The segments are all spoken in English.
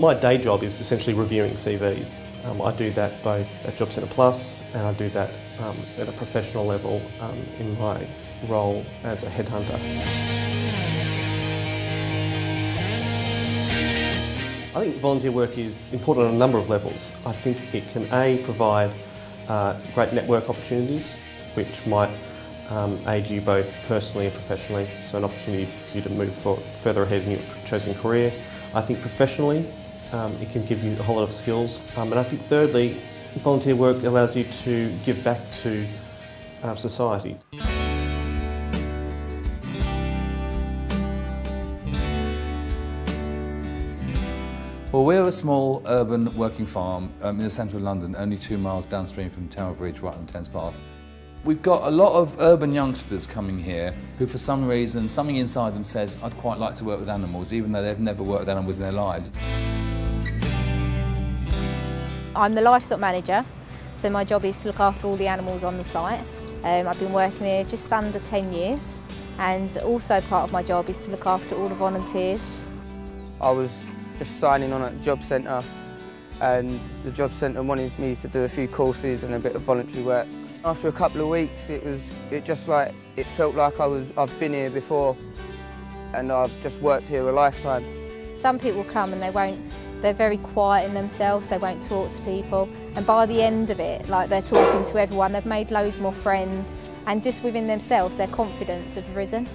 My day job is essentially reviewing CVs. I do that both at Job Centre Plus and I do that at a professional level in my role as a headhunter. I think volunteer work is important on a number of levels. I think it can provide great network opportunities which might aid you both personally and professionally, so an opportunity for you to move further ahead in your chosen career. I think professionally it can give you a whole lot of skills, and I think thirdly volunteer work allows you to give back to society. Well, we're a small urban working farm in the centre of London, only 2 miles downstream from Tower Bridge, right on Thames Path. We've got a lot of urban youngsters coming here who for some reason, something inside them says, I'd quite like to work with animals, even though they've never worked with animals in their lives. I'm the livestock manager, so my job is to look after all the animals on the site. I've been working here just under 10 years, and also part of my job is to look after all the volunteers. I was just signing on at Job Centre, and the Job Centre wanted me to do a few courses and a bit of voluntary work. After a couple of weeks, it felt like I've been here before, and I've just worked here a lifetime. Some people come and they're very quiet in themselves, they won't talk to people, and by the end of it, like, they're talking to everyone, they've made loads more friends, and just within themselves, their confidence has risen.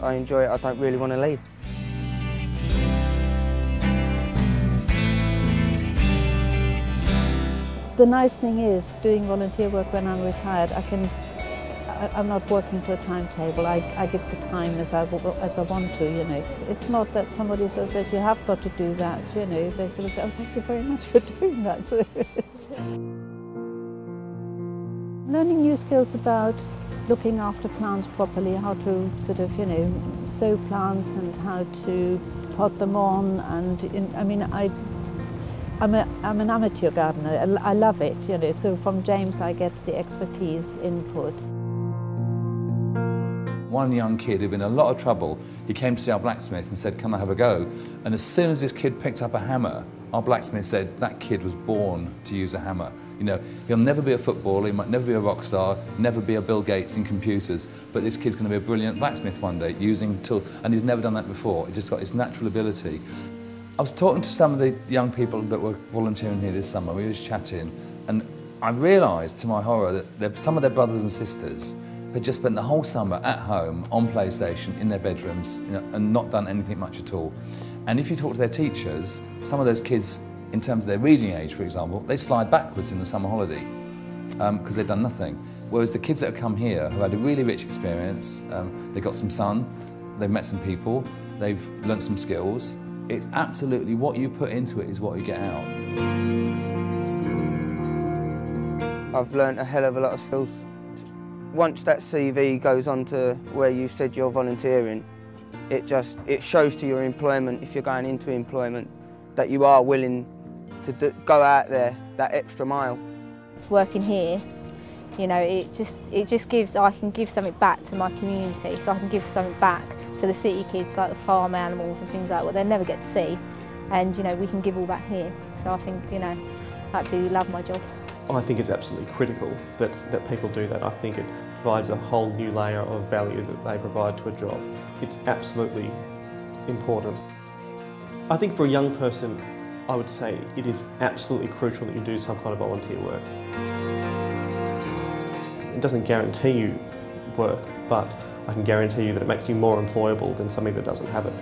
I enjoy it, I don't really want to leave. The nice thing is, doing volunteer work when I'm retired, I'm not working to a timetable. I give the time as I want to, you know. It's not that somebody sort of says, you have got to do that, you know. They sort of say, oh, thank you very much for doing that. Learning new skills about looking after plants properly, how to sort of, you know, sow plants and how to pot them on. And I'm an amateur gardener. I love it, you know, so from James I get the expertise input. One young kid who'd been in a lot of trouble, he came to see our blacksmith and said, can I have a go? And as soon as this kid picked up a hammer, our blacksmith said that kid was born to use a hammer. You know, he'll never be a footballer, he might never be a rock star, never be a Bill Gates in computers, but this kid's going to be a brilliant blacksmith one day using tools, and he's never done that before. He just got his natural ability. I was talking to some of the young people that were volunteering here this summer. We were chatting, and I realised to my horror that some of their brothers and sisters had just spent the whole summer at home on PlayStation in their bedrooms, you know, and not done anything much at all. And if you talk to their teachers, some of those kids, in terms of their reading age, for example, they slide backwards in the summer holiday because they've done nothing. Whereas the kids that have come here have had a really rich experience. They've got some sun, they've met some people, they've learnt some skills. It's absolutely what you put into it is what you get out. I've learnt a hell of a lot of skills. Once that CV goes on to where you said you're volunteering, it shows to your employment, if you're going into employment, that you are willing to go out there that extra mile. Working here, you know, it just gives, I can give something back to my community, so I can give something back to the city kids, like the farm animals and things like that, they never get to see, and you know, we can give all that here. So I think, you know, I absolutely love my job. I think it's absolutely critical that people do that. I think it provides a whole new layer of value that they provide to a job. It's absolutely important. I think for a young person, I would say it is absolutely crucial that you do some kind of volunteer work. It doesn't guarantee you work, but I can guarantee you that it makes you more employable than somebody that doesn't have it.